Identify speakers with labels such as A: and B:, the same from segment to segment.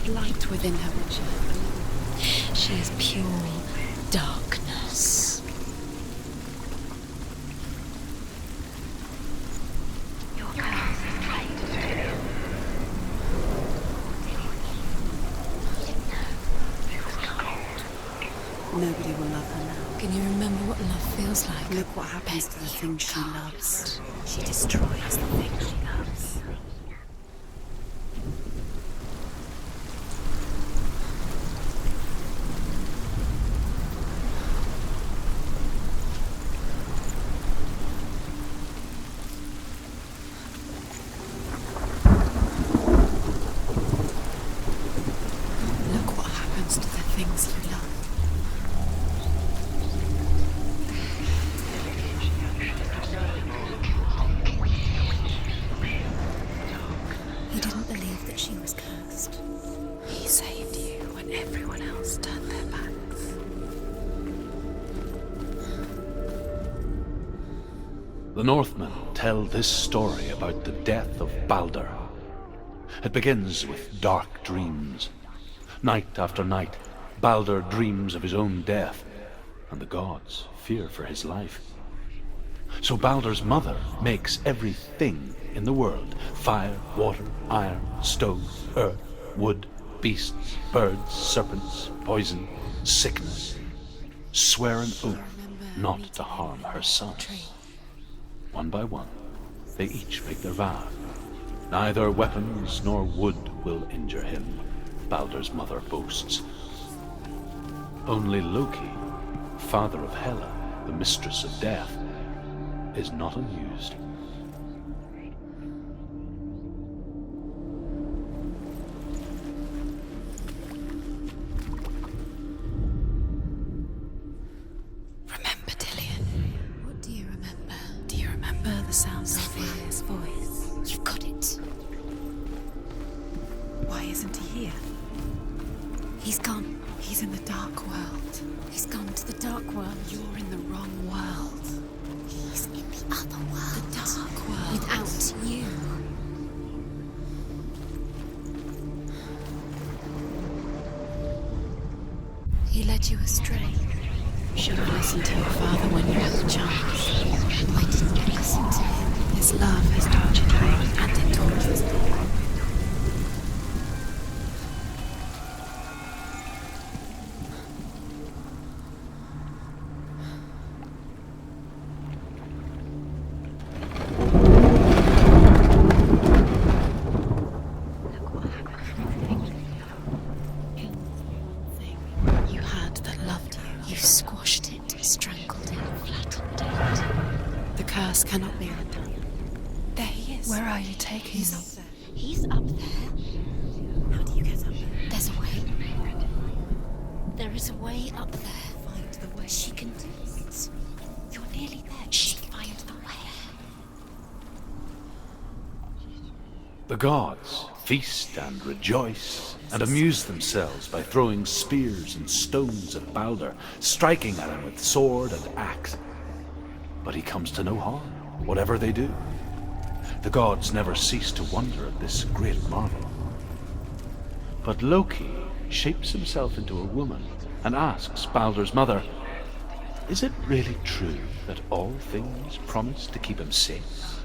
A: light within her, Richard. She is pure darkness. Your curse is tight to you.
B: Nobody will love her now.
A: Can you remember what love feels like?
B: Look what happens to the things she loves.
A: She destroys the things she loves. Look what happens to the things you love.
B: He didn't believe that she was cursed.
A: He saved you when everyone else turned their backs.
C: The Northmen tell this story about the death of Baldur. It begins with dark dreams. Night after night, Baldur dreams of his own death, and the gods fear for his life. So Baldur's mother makes everything in the world: fire, water, iron, stone, earth, wood, beasts, birds, serpents, poison, sickness, swear an oath not to harm her son. One by one, they each make their vow. Neither weapons nor wood will injure him, Baldur's mother boasts. Only Loki, father of Hela, the mistress of death, is not amused.
A: Remember, Dillian? What do you remember? Do you remember the sounds of his voice? You've got it.
B: Why isn't he here?
A: He's gone.
B: He's in the dark world.
A: He's gone to the dark world.
B: You're in the wrong world.
A: He's in the other world.
B: The dark world.
A: Without you. He led you astray.
B: Should have listened to your father when you had the chance.
A: Why didn't you listen to him?
B: His love has tortured me, and it tortures me.
A: You had that loved you. You squashed it, strangled it, flattened it.
B: The curse cannot be undone.
A: There he is.
B: Where are you taking
A: He's
B: him?
A: up there. He's up there.
B: How do you get up there?
A: There's a way. There is a way up there.
B: Find the way.
A: She can do it. You're nearly there. She can find the way.
C: The gods feast and rejoice and amuse themselves by throwing spears and stones at Baldur, striking at him with sword and axe. But he comes to no harm, whatever they do. The gods never cease to wonder at this great marvel. But Loki shapes himself into a woman and asks Baldur's mother, "Is it really true that all things promise to keep him safe?"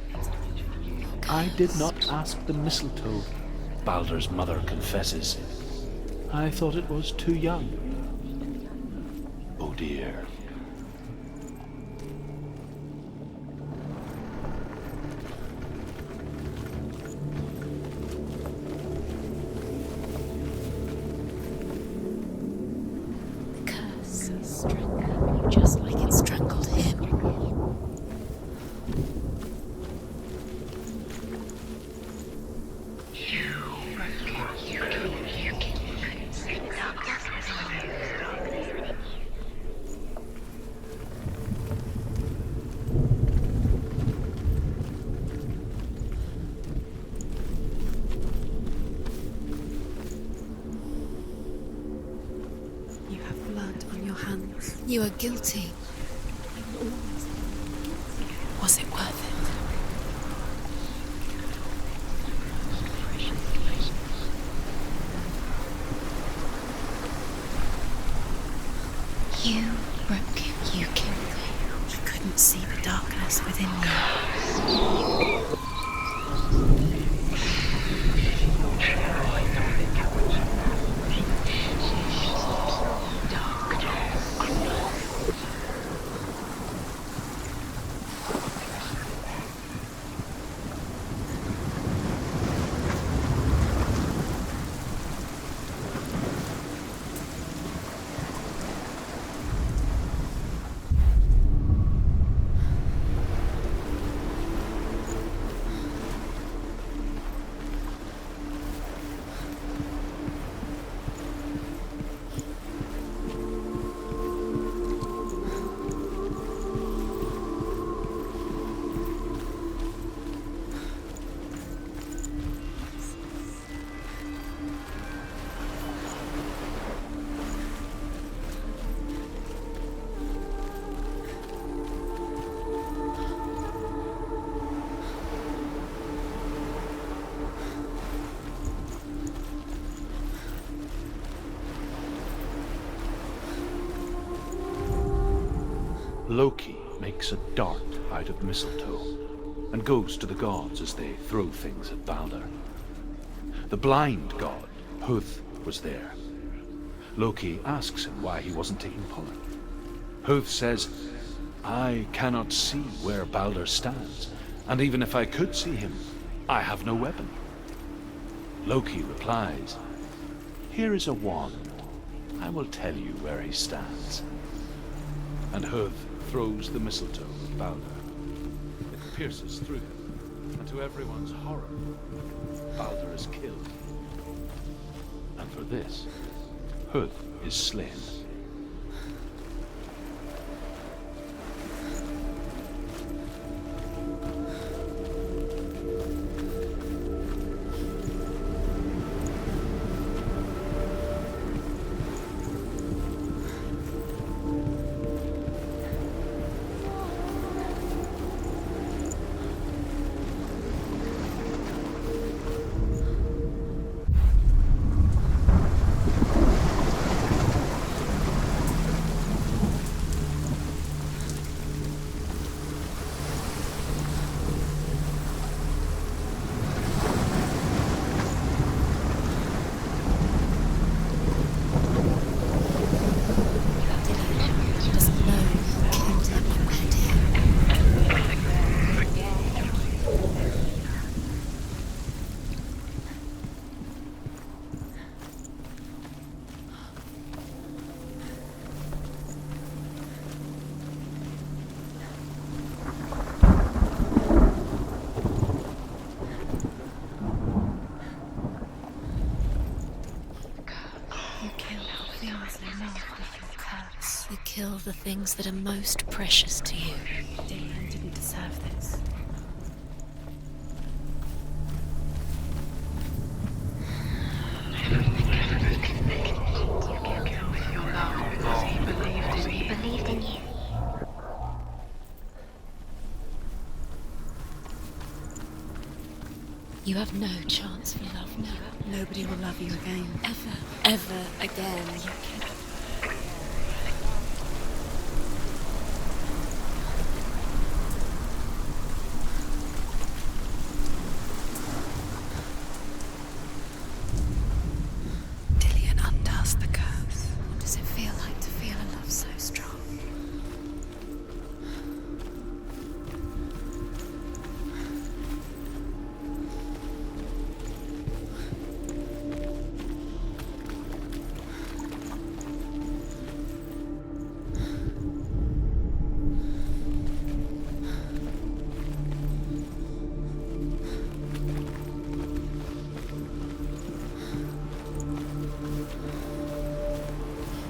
C: "I did not ask the mistletoe," Baldur's mother confesses. "I thought it was too young." Oh dear.
A: The curse is strangling you just like it strangled him.
B: You have blood on your hands.
A: You are guilty. Was it worth it? You broke him. You killed him. You couldn't see the darkness within you.
C: Loki makes a dart out of mistletoe and goes to the gods as they throw things at Balder. The blind god, Huth, was there. Loki asks him why he wasn't taking part. Huth says, "I cannot see where Balder stands, and even if I could see him, I have no weapon." Loki replies, "Here is a wand. I will tell you where he stands." And Huth throws the mistletoe at Balder. It pierces through him, and to everyone's horror, Balder is killed. And for this, Huth is slain.
A: You kill the things that are most precious to you. Dillion didn't deserve this.
B: He believed in you.
A: You have no chance for love now. Nobody will love you again. Ever again. You can. Dillion undoes the curse. What does it feel like to feel a love so strong?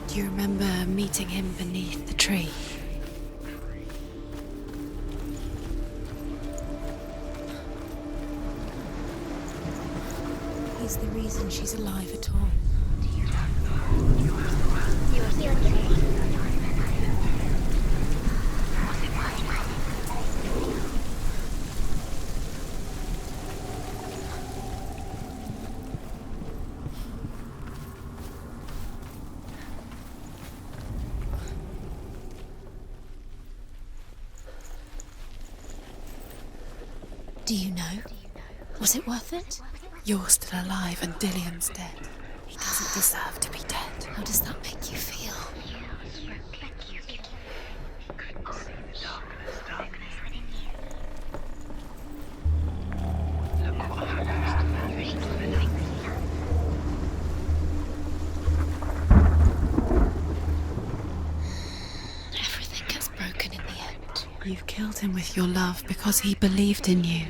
A: Do you remember meeting him beneath the tree? He's the reason she's alive at all.
B: Do you know? Was it worth it?
A: You're still alive and Dillian's dead. He doesn't deserve to be dead.
B: How does that make you feel? Everything gets broken in the end.
A: You've killed him with your love because he believed in you.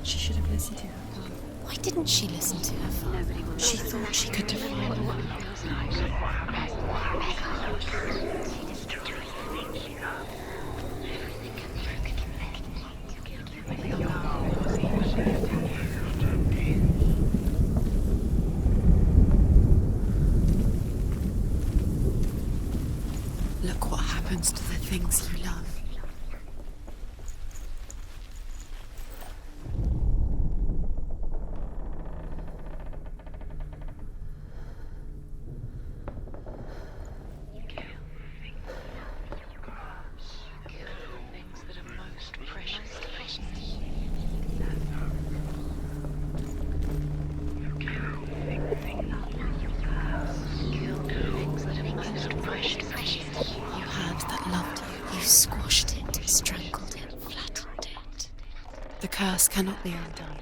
A: She should have listened to her father.
B: Why didn't she listen to her father?
A: She thought she could defeat him. Look what happens to the things you love.
B: Squashed it, strangled it, flattened it.
A: The curse cannot be undone.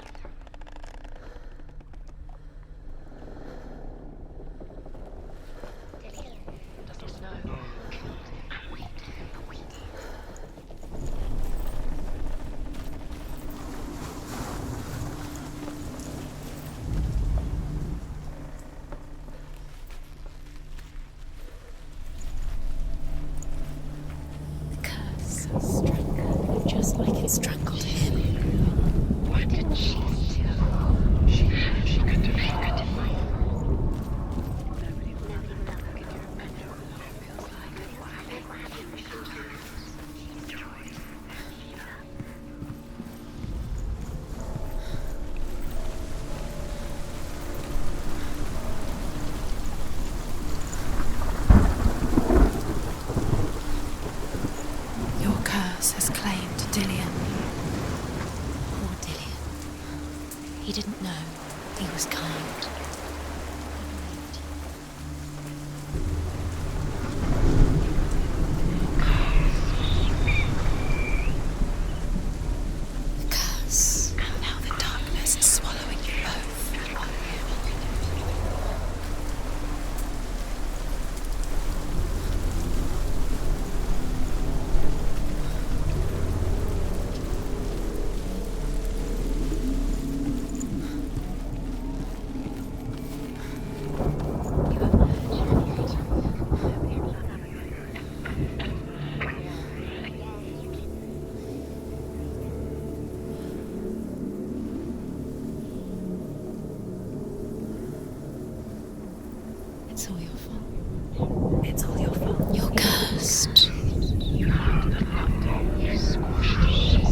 B: Strangled, just like it strangled him.
D: What did she do? She could defeat it.
A: Your curse has claimed Dillian.
B: Poor Dillian. He didn't know. He was kind. The curse.
A: And now the darkness is swallowing you both.
B: It's all your fault.
A: It's all your fault.
B: You're cursed.
D: You squashed it.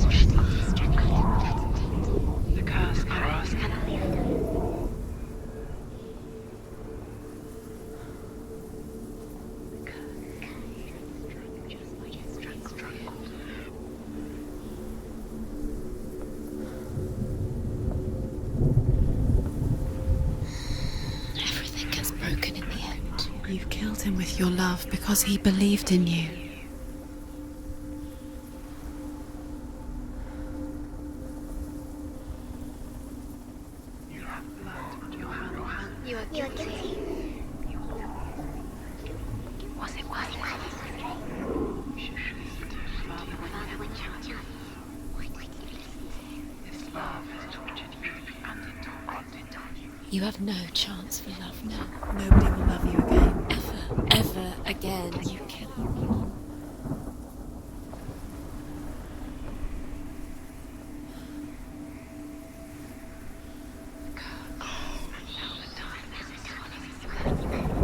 D: The curse cannot be undone.
B: Everything gets broken in the end.
A: You've killed him with your love because he believed in you.
D: You are guilty. Was it worth it? This love has tortured you and indulged.
B: You have no chance for love now.
A: Nobody will love you again.
B: Ever again. You killed me.
D: Now the darkness is swallowing you.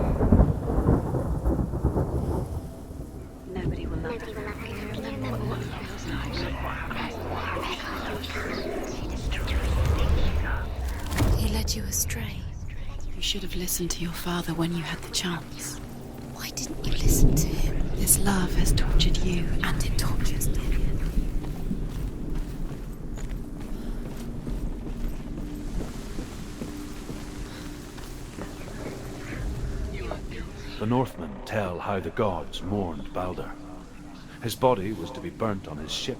B: He led you astray.
A: You should have listened to your father when you had the chance.
B: Why didn't you listen to him?
A: This love has tortured you, and it tortures me.
C: The Northmen tell how the gods mourned Balder. His body was to be burnt on his ship,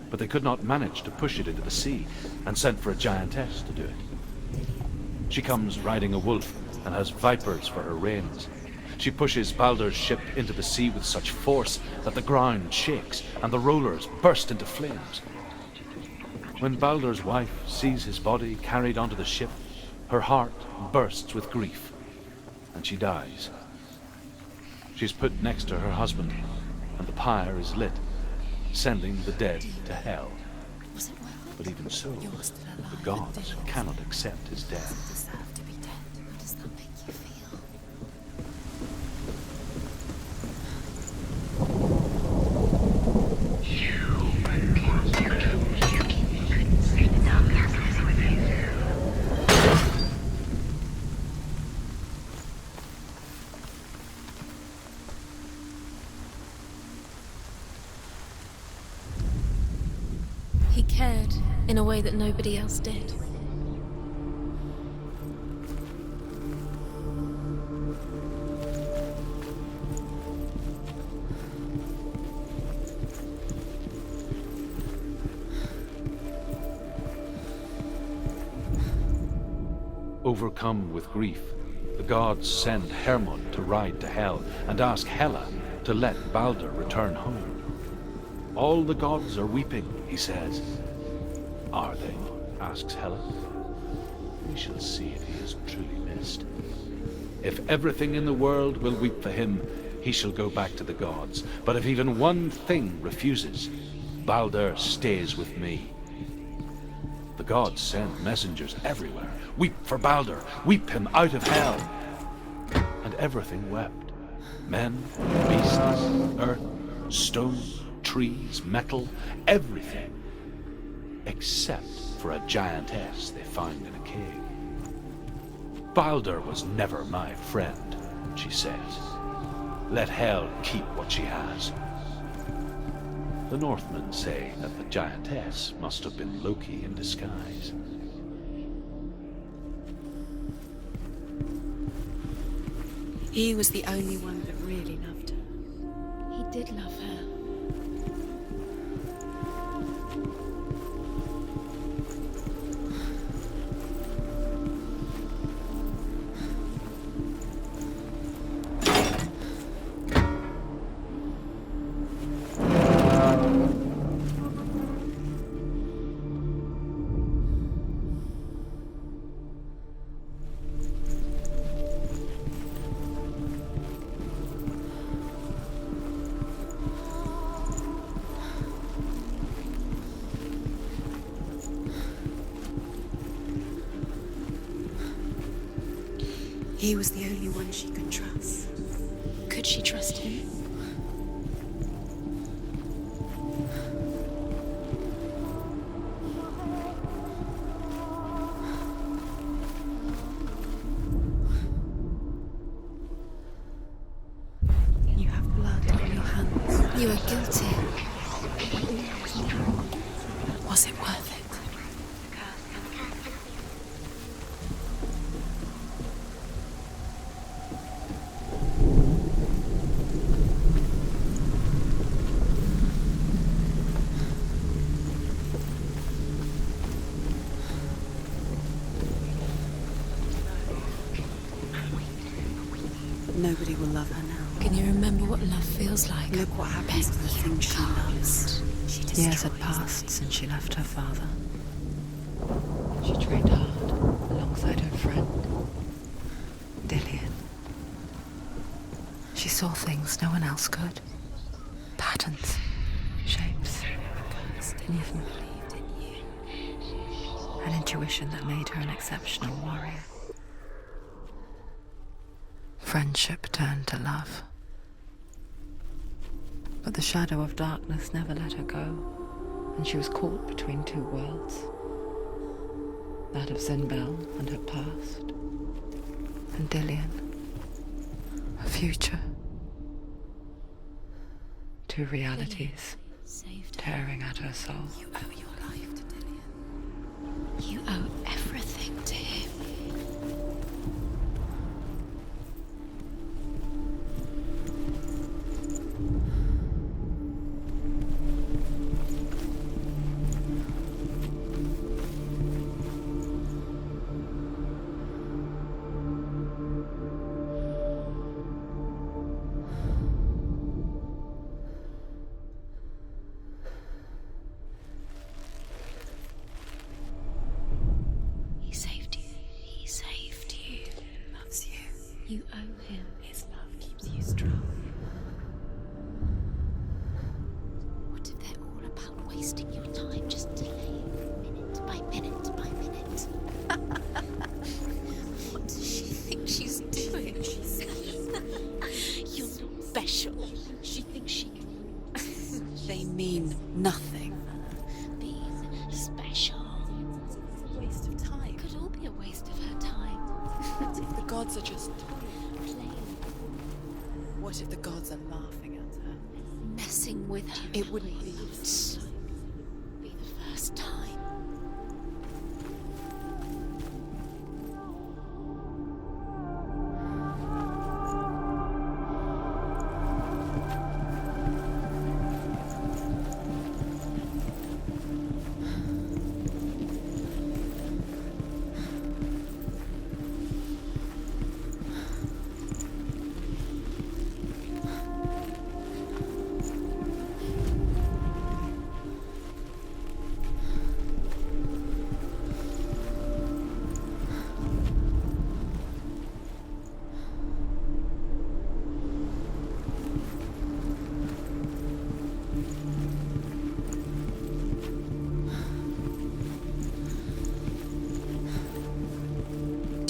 C: but they could not manage to push it into the sea, and sent for a giantess to do it. She comes riding a wolf and has vipers for her reins. She pushes Balder's ship into the sea with such force that the ground shakes and the rollers burst into flames. When Balder's wife sees his body carried onto the ship, her heart bursts with grief, and she dies. She's put next to her husband, and the pyre is lit, sending the dead to hell.
B: Was it worth it?
C: But even so,
B: You're still alive.
C: the gods cannot accept his death.
B: Deserve to be dead. How does that make you feel? He cared in a way that nobody else did.
C: Overcome with grief, the gods send Hermod to ride to Hell and ask Hela to let Balder return home. All the gods are weeping, he says. Are they? Asks Hela. We shall see if he is truly missed. If everything in the world will weep for him, he shall go back to the gods. But if even one thing refuses, Balder stays with me. The gods send messengers everywhere. Weep for Balder, weep him out of hell. And everything wept. Men, beasts, earth, stone, trees, metal, everything. Except for a giantess they find in a cave. Balder was never my friend, she says. Let Hel keep what she has. The Northmen say that the giantess must have been Loki in disguise.
A: He was the only one that really loved her.
B: He did love her.
A: He was the only one she could trust. Could she trust him? You have blood on your hands.
B: You are guilty.
A: Was it worth it? Nobody will love her now.
B: Can you remember what love feels like?
A: Look what happens to the things she loves.
B: She
A: Years had passed since she left her father. She trained hard alongside her friend, Dillian. She saw things no one else could. Patterns, shapes, and even believed in you. An intuition that made her an exceptional warrior. Friendship turned to love. But the shadow of darkness never let her go. And she was caught between two worlds. That of Zinbel and her past. And Dillian, her future. Two realities tearing at her soul.
B: You owe your life to Dillian. You owe everything to him. You owe him. His love keeps you strong. What if they're all about wasting your time, just delaying minute by minute by minute? What does she think she's doing? You're not special. She thinks she can.
A: They mean nothing.
B: Being special.
A: It's a waste of time.
B: Could all be a waste of her time.
A: What if the gods are just...
B: Playing.
A: What if the gods are laughing at her?
B: Messing with her.
A: It wouldn't be...
B: Be the first time.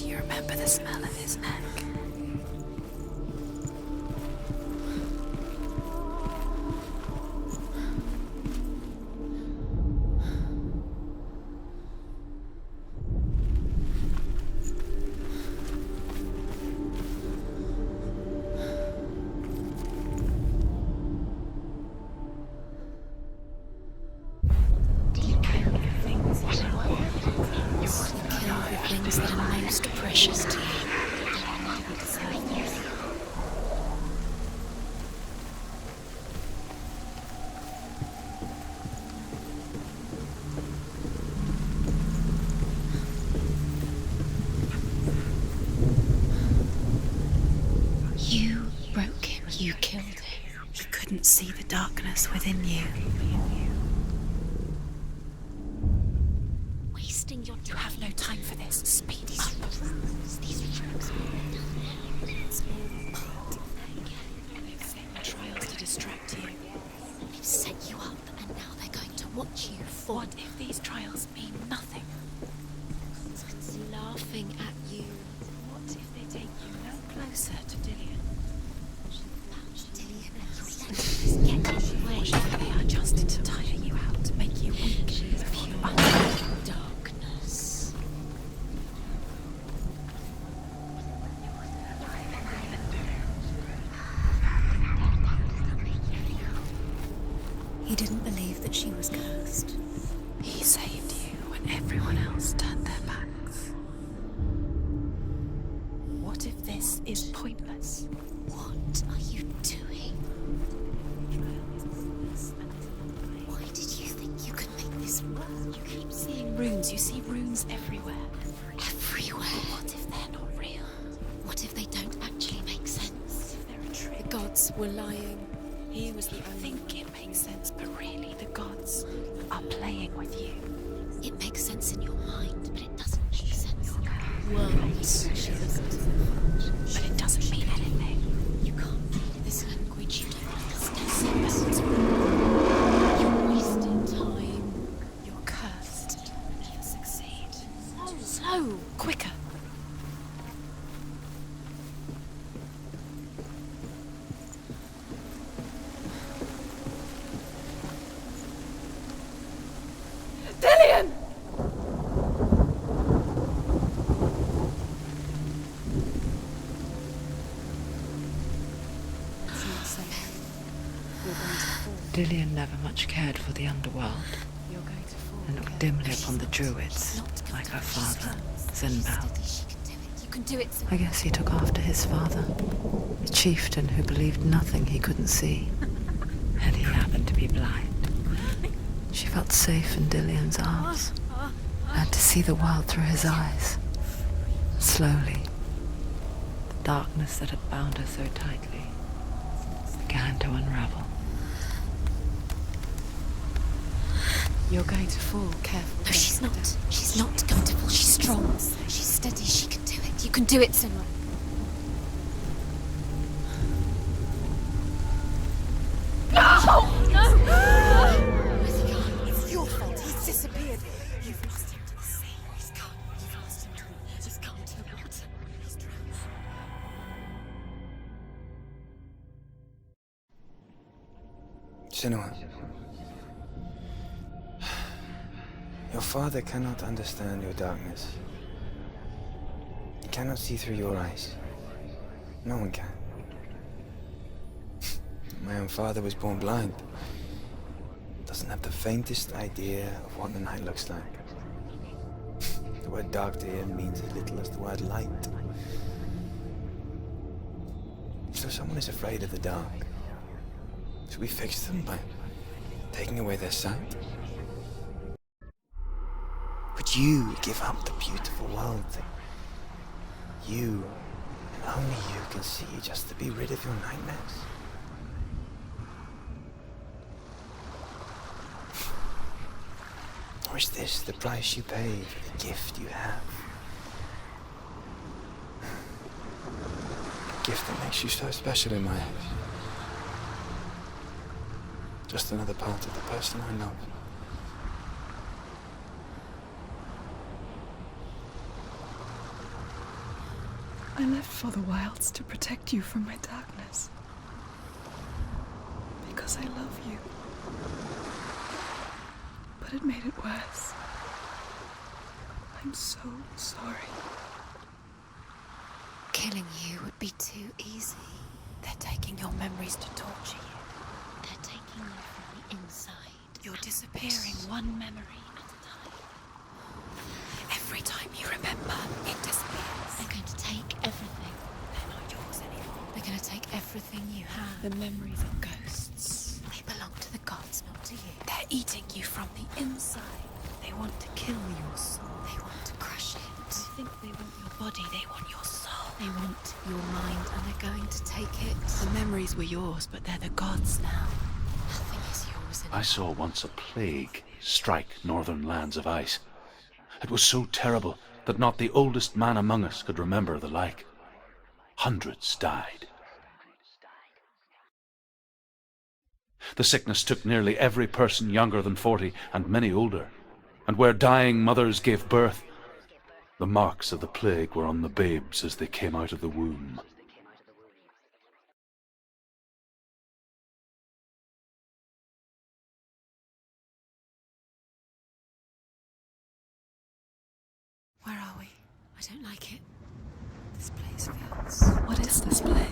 A: Remember the smell of his neck.
B: Things that are most precious to you. You broke him. You killed him.
A: He couldn't see the darkness within you.
B: Wasting your time.
A: You have no time for this. Speed up.
B: These drugs it's all part of
A: They've set trials to distract you.
B: They've set you up, and now they're going to watch you fall.
A: What if these trials mean nothing?
B: It's laughing at you.
A: What if they take you no closer to Dillian?
B: Dillian and your senses get in the way.
A: What if they are just to tire you out, to make you weak? If you are
B: darkness. He didn't believe that she was cursed.
A: He saved you when everyone else turned their backs. What if this is pointless?
B: What are you doing? Why did you think you could make this work?
A: You keep seeing runes. You see runes everywhere.
B: Everywhere.
A: What if they're not real?
B: What if they don't actually make sense?
A: If they're a trick?
B: The gods were lying.
A: He was the only... think it makes sense, but really the gods are playing with you.
B: It makes sense in your mind, but it doesn't make sense in your world.
A: But it doesn't mean anything.
B: You can't read this language. You don't understand. You're wasting time.
A: You're cursed. Never succeed. So quicker. Dillion never much cared for the underworld
B: You're going to fall.
A: and looked dimly upon the druids, like her father, Zinbal.
B: She can do it. You can do it.
A: I guess he took after his father, a chieftain who believed nothing he couldn't see, and he happened to be blind. She felt safe in Dillion's arms, and to see the world through his eyes. Slowly, the darkness that had bound her so tightly began to unravel.
B: You're going to fall. Careful. No, she's not. She's not going to fall. She's strong. She's steady. She can do it. You can do it, Senua. Where's he gone? It's your fault. He's disappeared. You've lost him to the sea. He's gone. You've lost him to the... He's gone to the water. He's drowned.
E: Senua, your father cannot understand your darkness. He cannot see through your eyes. No one can. My own father was born blind. Doesn't have the faintest idea of what the night looks like. The word dark to him means as little as the word light. So someone is afraid of the dark. Should we fix them by taking away their sight? Would you give up the beautiful world that you, and only you, can see just to be rid of your nightmares? Or is this the price you pay for the gift you have? A gift that makes you so special in my eyes. Just another part of the person I know.
F: I left for the wilds to protect you from my darkness. Because I love you. But it made it worse. I'm so sorry.
B: Killing you would be too easy. They're taking your memories to torture you. They're taking you from the inside. You're disappearing one memory at a time. Every time you remember, it disappears. They're going to take everything. They're not yours anymore. They're going to take everything you have. The memories of ghosts. They belong to the gods, not to you. They're eating you from the inside. They want to kill your soul. They want to crush it. They think they want your body. They want your soul. They want your mind, and they're going to take it. The memories were yours, but they're the gods now. Nothing is yours anymore.
C: I saw once a plague strike northern lands of ice. It was so terrible that not the oldest man among us could remember the like. Hundreds died. The sickness took nearly every person younger than 40, and many older. And where dying mothers gave birth, the marks of the plague were on the babes as they came out of the womb.
B: Where are we? I don't like it. This place feels...
F: What is this place?